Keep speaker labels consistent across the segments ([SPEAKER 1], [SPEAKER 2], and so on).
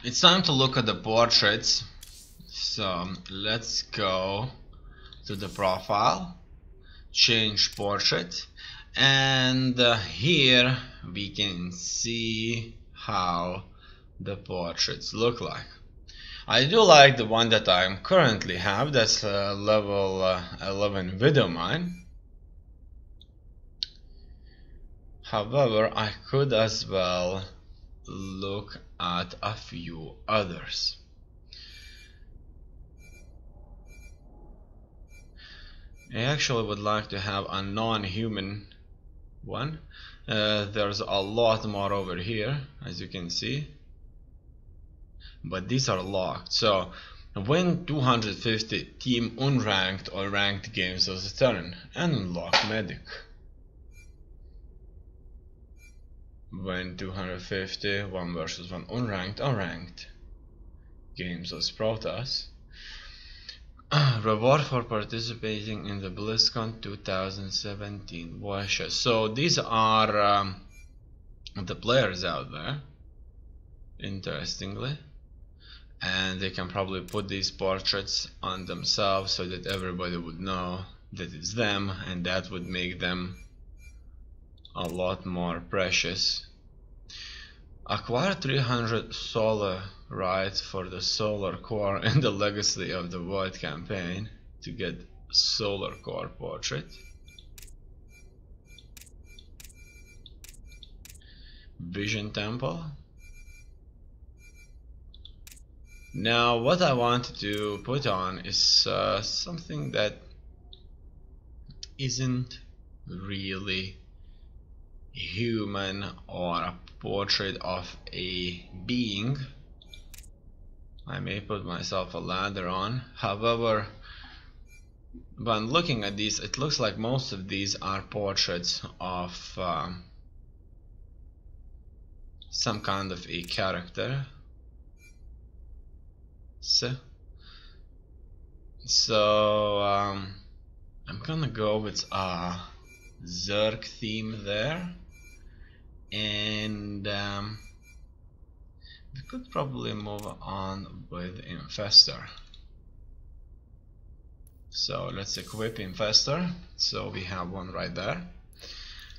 [SPEAKER 1] It's time to look at the portraits. So let's go to the profile, change portrait, and here we can see how the portraits look like. I do like the one that I currently have, that's level 11 Widow Mine. However, I could as well look at a few others. I actually would like to have a non-human one. There's a lot more over here, as you can see, but these are locked. So win 250 team unranked or ranked games as a turn and unlock medic. Win 250 1 versus 1 unranked or ranked games as Protoss. Reward for participating in the BlizzCon 2017 Washer. So these are the players out there, interestingly, and they can probably put these portraits on themselves so that everybody would know that it's them, and that would make them a lot more precious. Acquire 300 solar rights for the solar core in the Legacy of the Void campaign to get solar core portrait. Vision temple. Now what I wanted to put on is something that isn't really human or a portrait of a being. I may put myself a ladder on. However, when looking at these, it looks like most of these are portraits of some kind of a character. So I'm gonna go with a Zerg theme there, and we could probably move on with Infestor. So let's equip Infestor. So we have one right there.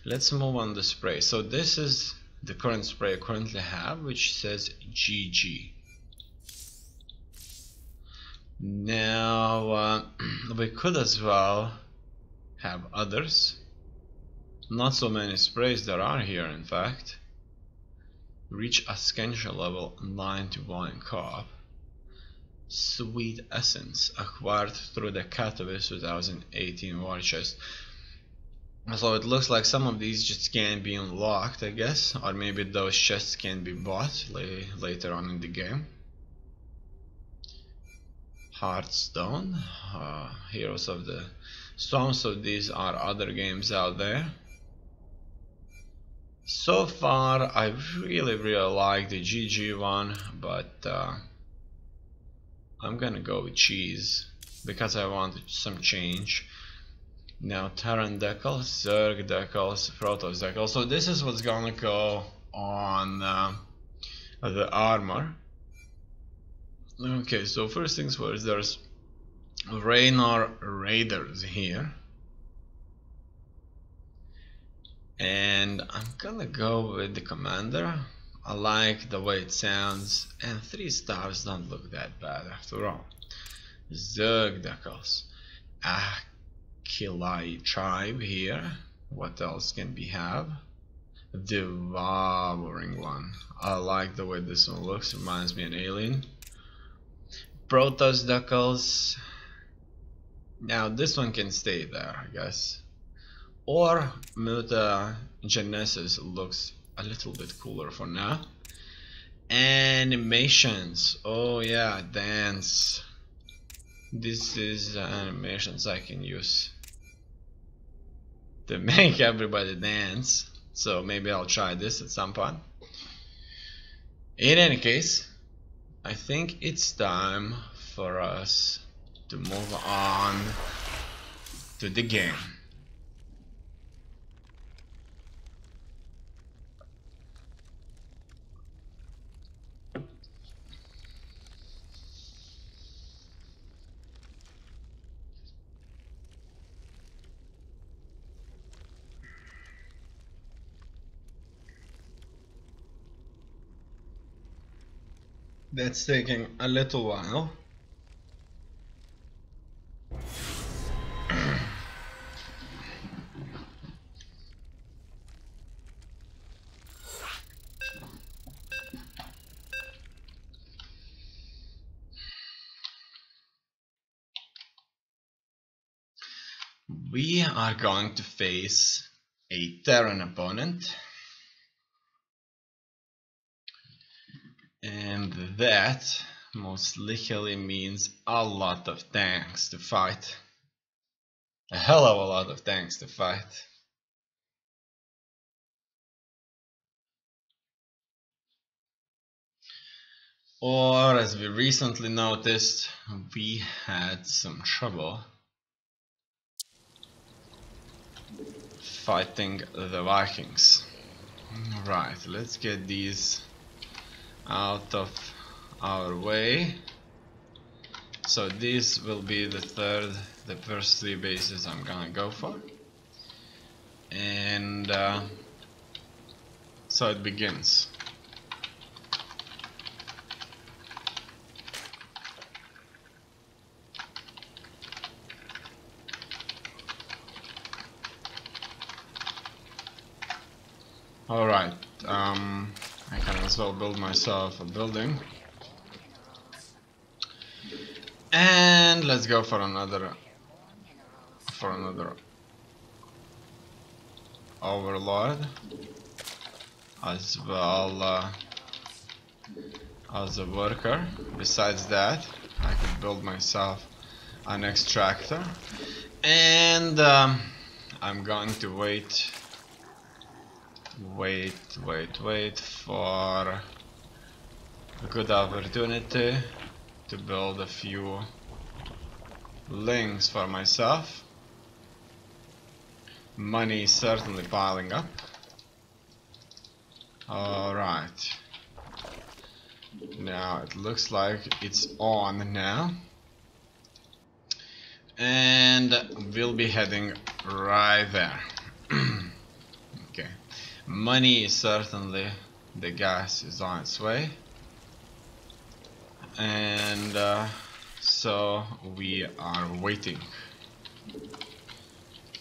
[SPEAKER 1] Let's move on the spray. So this is the current spray I currently have, which says GG. Now we could as well have others. Not so many sprays there are here, in fact. Reach Ascension level 91 co-op. Sweet Essence acquired through the Katowice 2018 war chest. So it looks like some of these just can't be unlocked, I guess, or maybe those chests can be bought later on in the game. Hearthstone, Heroes of the Storm. So these are other games out there. So far I really like the GG one, but I'm gonna go with cheese because I want some change. Now Terran decals, Zerg decals, Protoss decals. So this is what's gonna go on the armor. Okay, so first things first, there's Raynor Raiders here. And I'm gonna go with the commander. I like the way it sounds, and 3 stars don't look that bad after all. Zerg decals. Akilai tribe here. What else can we have? Devouring one. I like the way this one looks, reminds me of an alien. Protoss decals. Now this one can stay there, I guess. Or Mutagenesis looks a little bit cooler for now. Animations. Oh yeah, dance. This is animations I can use to make everybody dance. So maybe I'll try this at some point. In any case, I think it's time for us to move on to the game. That's taking a little while. We are going to face a Terran opponent, and that most likely means a lot of tanks to fight. A hell of a lot of tanks to fight. Or, as we recently noticed, we had some trouble fighting the Vikings. Right, let's get these out of our way. So this will be the first 3 bases I'm gonna go for. And so it begins. Alright, I can as well build myself a building. And let's go for another overlord as well as a worker. Besides that, I could build myself an extractor, and I'm going to wait for a good opportunity to build a few links for myself. Money is certainly piling up. Alright. Now it looks like it's on now. And we'll be heading right there. Okay. Money is certainly, the gas is on its way. And so we are waiting.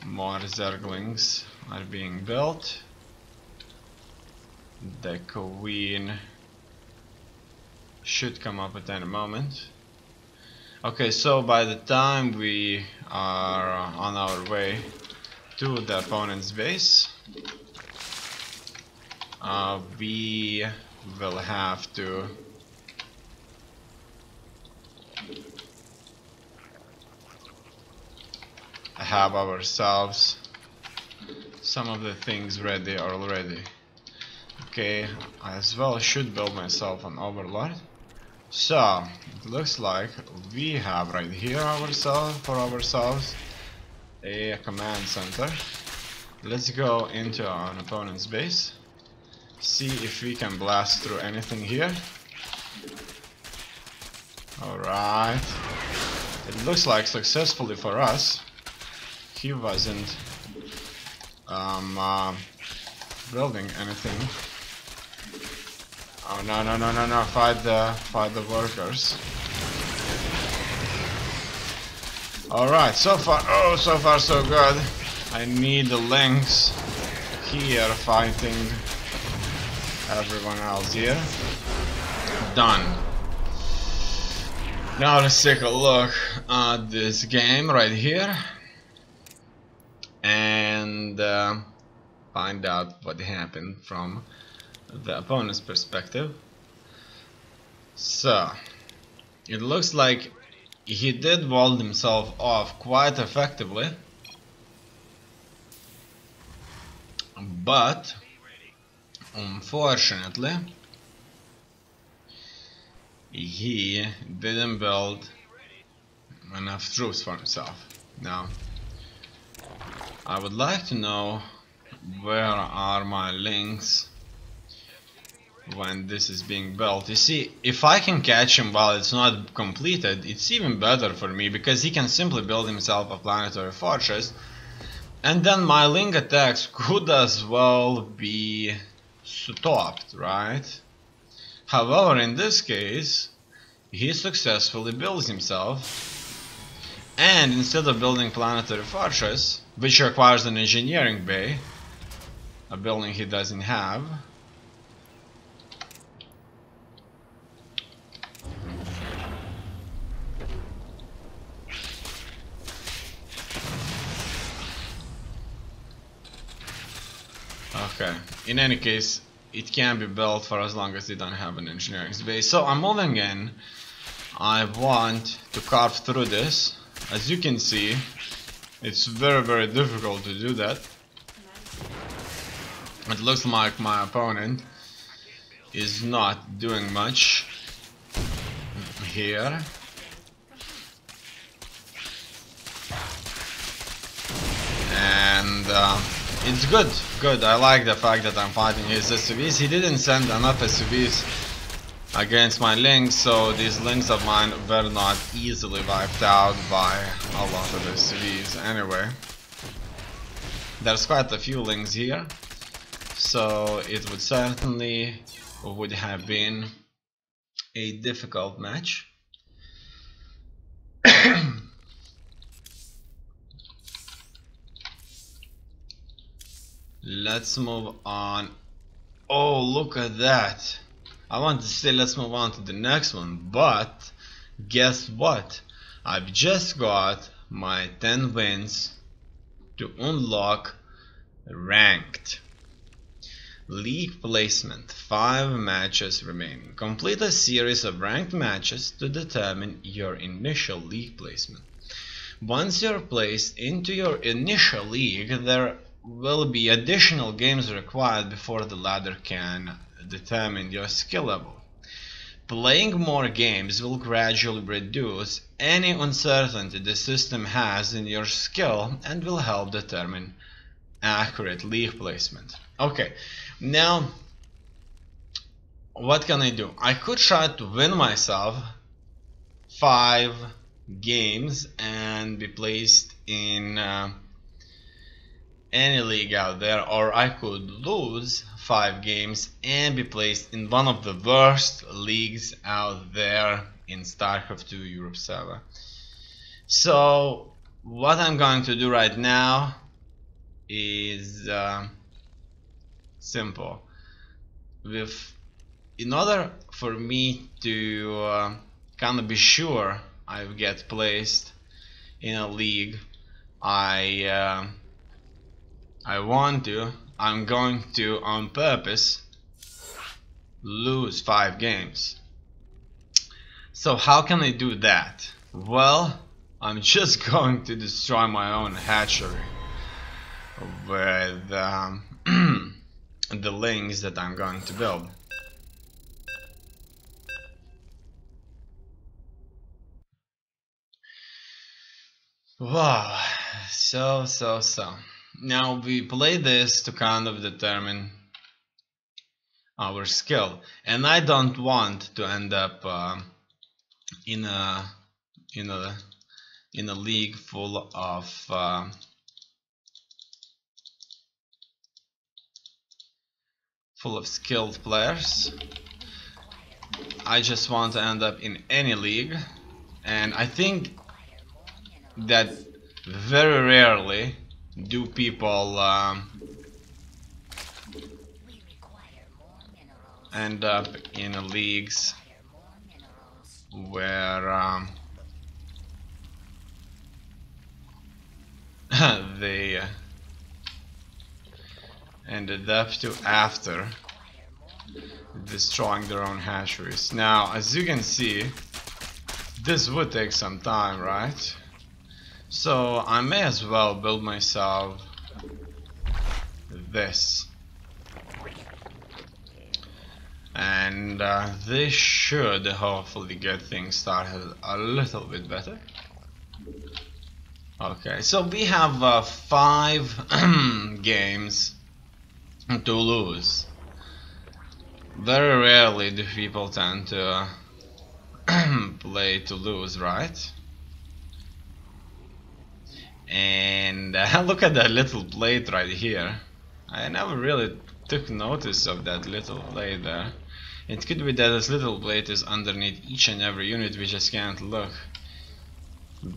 [SPEAKER 1] More zerglings are being built. The queen should come up at any moment. Okay, so by the time we are on our way to the opponent's base, we will have to have ourselves some of the things ready already. Okay, I as well should build myself an overlord. So it looks like we have right here ourselves a command center. Let's go into our opponent's base, see if we can blast through anything here. Alright, it looks like successfully for us. He wasn't building anything. Oh no, fight the workers. Alright, so far so good. I need the links here fighting everyone else here. Done. Now let's take a look at this game right here and find out what happened from the opponent's perspective. So it looks like he did wall himself off quite effectively, but unfortunately he didn't build enough troops for himself. Now I would like to know where are my links when this is being built. You see, if I can catch him while it's not completed, it's even better for me, because he can simply build himself a planetary fortress, and then my link attacks could as well be stopped, right? However, in this case, he successfully builds himself, and instead of building planetary fortress, which requires an engineering bay, a building he doesn't have, okay, in any case, it can be built for as long as they don't have an engineering base. So I'm moving in. I want to carve through this. As you can see, it's very difficult to do that. It looks like my opponent is not doing much here. And it's good. I like the fact that I'm fighting his SUVs. He didn't send enough SUVs against my links, so these links of mine were not easily wiped out by a lot of SUVs. Anyway, there's quite a few links here, so it would certainly would have been a difficult match. Let's move on. Oh, look at that. I want to say let's move on to the next one, but guess what? I've just got my 10 wins to unlock ranked. League placement, 5 matches remaining. Complete a series of ranked matches to determine your initial league placement. Once you're placed into your initial league, there will be additional games required before the ladder can determine your skill level. Playing more games will gradually reduce any uncertainty the system has in your skill and will help determine accurate league placement. Okay, now what can I do? I could try to win myself 5 games and be placed in any league out there, or I could lose 5 games and be placed in one of the worst leagues out there in Starcraft 2 Europe server. So what I'm going to do right now is simple. In order for me to kind of be sure I get placed in a league I'm going to on purpose lose 5 games. So how can I do that? Well, I'm just going to destroy my own hatchery with the links that I'm going to build. Wow, so now we play this to kind of determine our skill, and I don't want to end up in a league full of skilled players. I just want to end up in any league, and I think that very rarely do people end up in leagues where they ended up to after destroying their own hatcheries. Now, as you can see, this would take some time, right? So I may as well build myself this, and this should hopefully get things started a little bit better. Okay, so we have 5 games to lose. Very rarely do people tend to play to lose, right? And look at that little plate right here. I never really took notice of that little plate there. It could be that this little plate is underneath each and every unit, we just can't look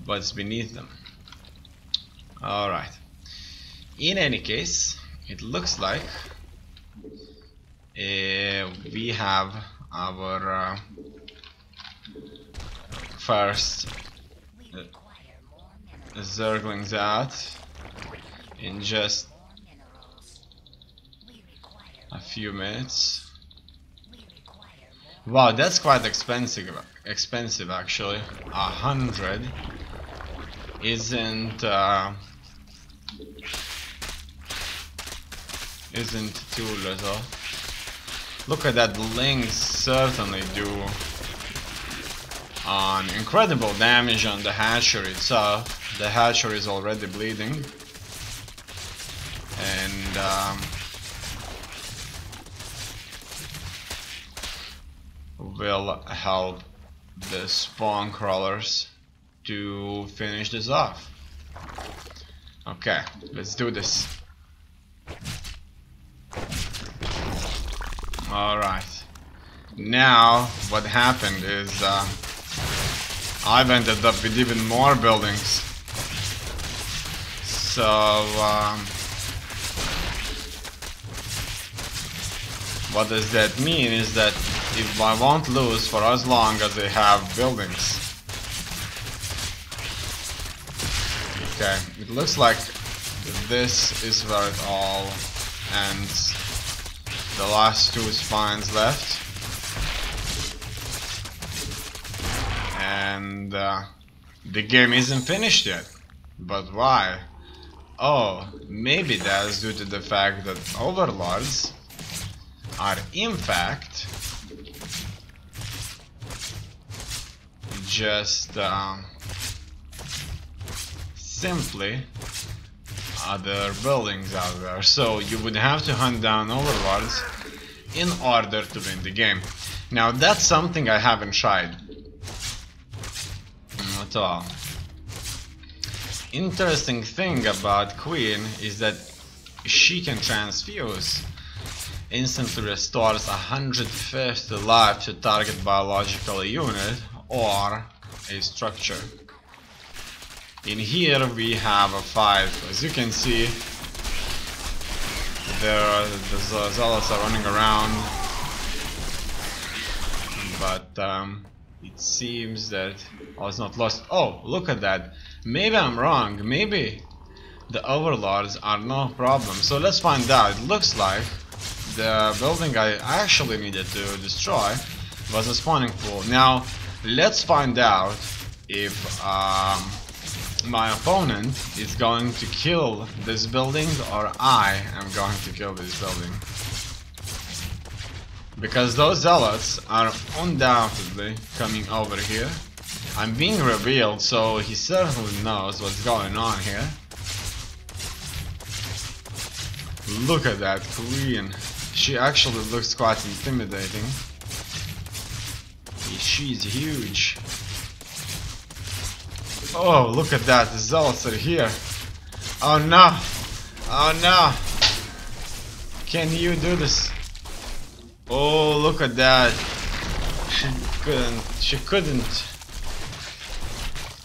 [SPEAKER 1] what's beneath them. Alright. In any case, it looks like we have our first zerglings out in just a few minutes. Wow, that's quite expensive actually. 100 isn't too little. Look at that, the links certainly do incredible damage on the hatchery itself. The hatchery is already bleeding, and will help the spawn crawlers to finish this off. Okay, let's do this. Alright, now what happened is I've ended up with even more buildings. So what does that mean is that if I won't lose for as long as I have buildings. Okay, it looks like this is where it all ends. The last two spines left. And the game isn't finished yet. But why? Oh, maybe that's due to the fact that overlords are in fact just simply other buildings out there. So you would have to hunt down overlords in order to win the game. Now that's something I haven't tried at all. Interesting thing about Queen is that she can transfuse. Instantly restores 150 life to target biological unit or a structure. In here we have a 5. As you can see, the zealots are running around, but it seems that I was not lost. Oh, look at that. Maybe I'm wrong. Maybe the overlords are no problem. So let's find out. It looks like the building I actually needed to destroy was a spawning pool. Now let's find out if my opponent is going to kill this building or I am going to kill this building. Because those zealots are undoubtedly coming over here. I'm being revealed, so he certainly knows what's going on here. Look at that queen. She actually looks quite intimidating. She's huge. Oh, look at that, the zealots are here. Oh no! Oh no! Can you do this? Oh, look at that. She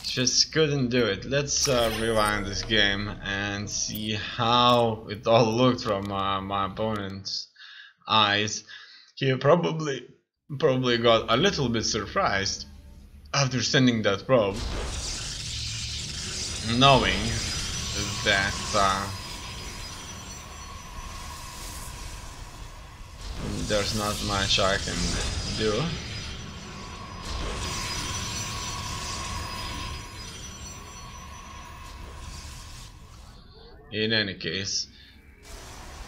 [SPEAKER 1] just couldn't do it. Let's rewind this game and see how it all looked from my opponent's eyes. He probably got a little bit surprised after sending that probe, knowing that there's not much I can do. In any case,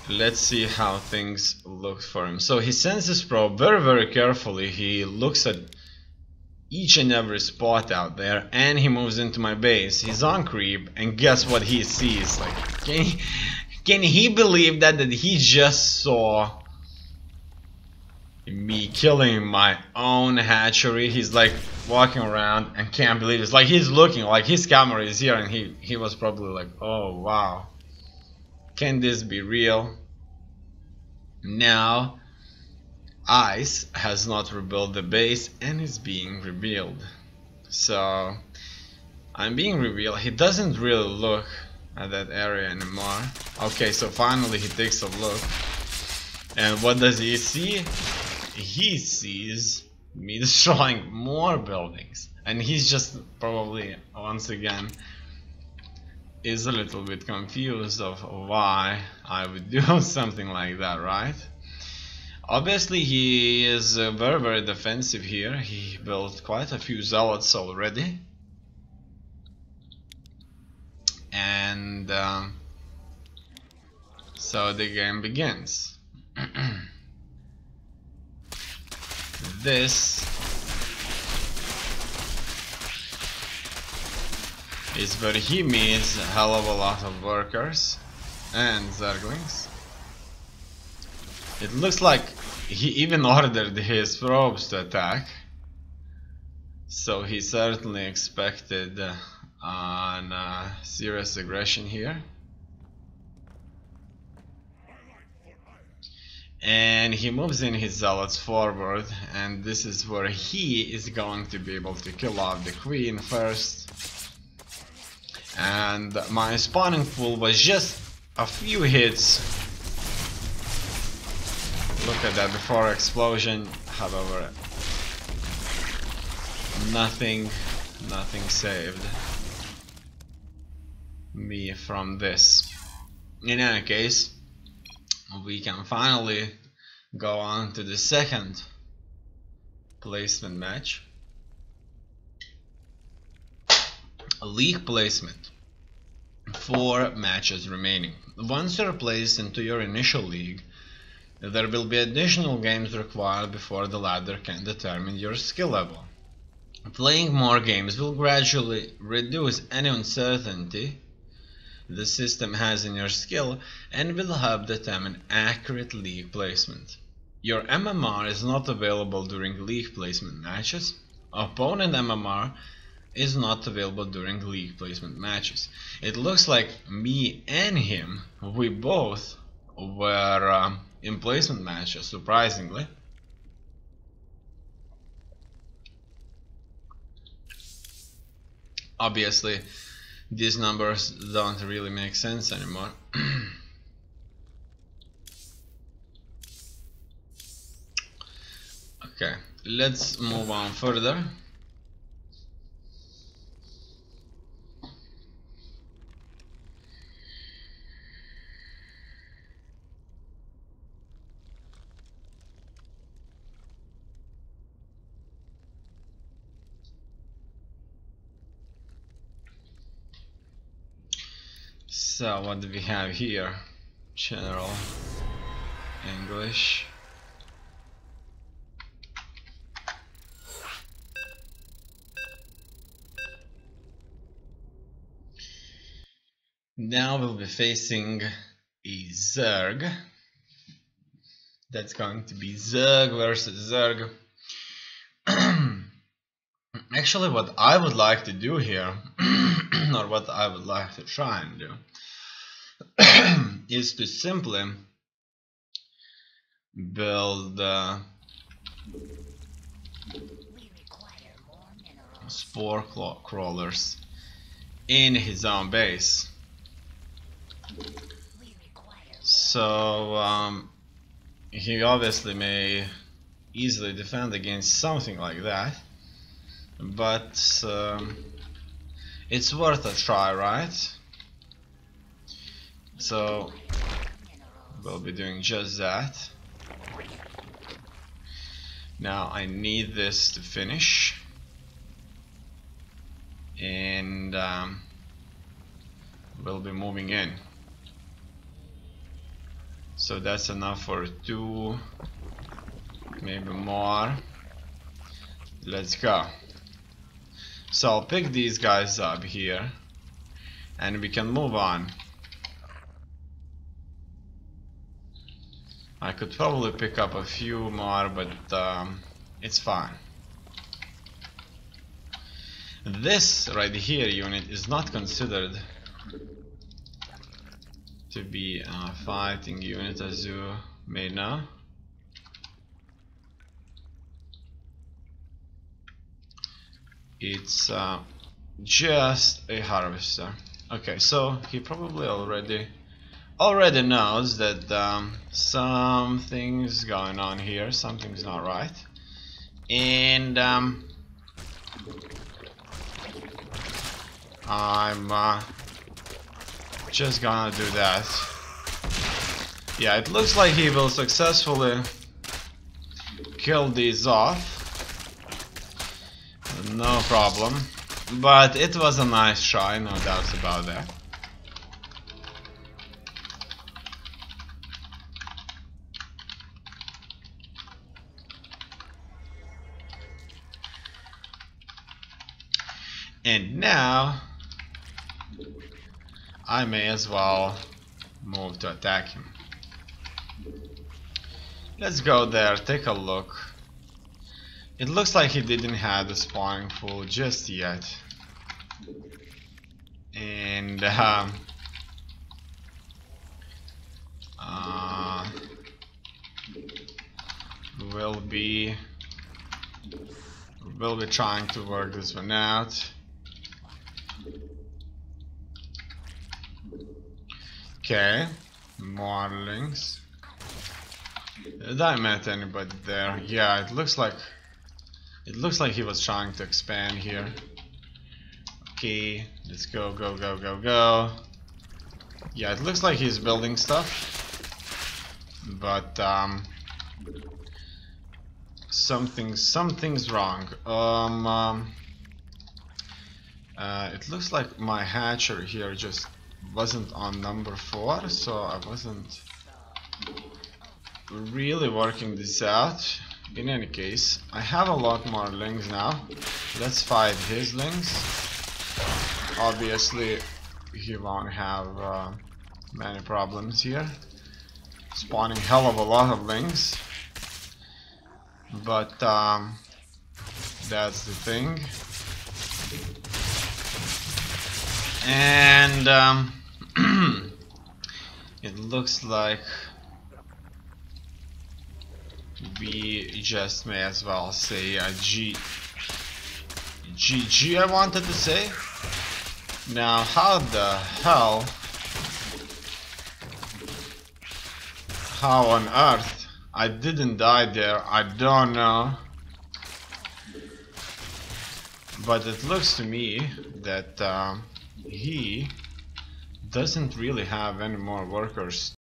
[SPEAKER 1] let's see how things look for him. So he sends his probe very carefully. He looks at each and every spot out there, and he moves into my base. He's on creep, and guess what he sees? Like, can he believe that he just saw me killing my own hatchery? He's like walking around and can't believe it. It's like he's looking, like his camera is here, and he was probably like, oh wow, can this be real? Now Ice has not rebuilt the base and is being rebuilt. So I'm being revealed. He doesn't really look at that area anymore. Okay, so finally he takes a look. And what does he see? He sees me destroying more buildings. And he's just probably, once again, is a little bit confused of why I would do something like that, right? Obviously he is very defensive here. He built quite a few zealots already. And so the game begins. This is where he meets a hell of a lot of workers and zerglings. It looks like he even ordered his probes to attack, so he certainly expected on serious aggression here. And he moves in his zealots forward, and this is where he is going to be able to kill off the queen first. And my spawning pool was just a few hits. Look at that before explosion. However, nothing saved me from this. In any case, we can finally go on to the second placement match. A league placement. 4 matches remaining. Once you're placed into your initial league, there will be additional games required before the ladder can determine your skill level. Playing more games will gradually reduce any uncertainty the system has in your skill and will help determine accurate league placement. Your MMR is not available during league placement matches. Opponent MMR is not available during league placement matches. It looks like me and him, we both were in placement matches, surprisingly. Obviously, these numbers don't really make sense anymore. Okay, let's move on further. So what do we have here? General English. Now we'll be facing a Zerg. That's going to be Zerg versus Zerg. Actually, what I would like to do here, or what I would like to try and do, is to simply build spore crawlers in his own base. So he obviously may easily defend against something like that, but it's worth a try, right? So we'll be doing just that. Now I need this to finish, and we'll be moving in. So that's enough for 2, maybe more. Let's go. So I'll pick these guys up here, and we can move on. I could probably pick up a few more, but it's fine. This right here unit is not considered to be a fighting unit, as you may know. It's just a harvester. Okay, so he probably already knows that something's going on here, something's not right, and I'm just gonna do that. Yeah, it looks like he will successfully kill these off, no problem, but it was a nice try, no doubts about that. And now I may as well move to attack him. Let's go there, take a look. It looks like he didn't have the spawning pool just yet. And we'll be trying to work this one out. Okay, more links. Did I met anybody there? Yeah, it looks like he was trying to expand here. Okay, let's go, go, go, go, go. Yeah, it looks like he's building stuff, but something's wrong. It looks like my hatcher here just wasn't on number 4, so I wasn't really working this out. In any case, I have a lot more lings now. Let's fight his lings. Obviously, he won't have many problems here. Spawning hell of a lot of lings. But that's the thing. And it looks like we just may as well say a GG I wanted to say. Now how the hell, how on earth I didn't die there, I don't know. But it looks to me that he doesn't really have any more workers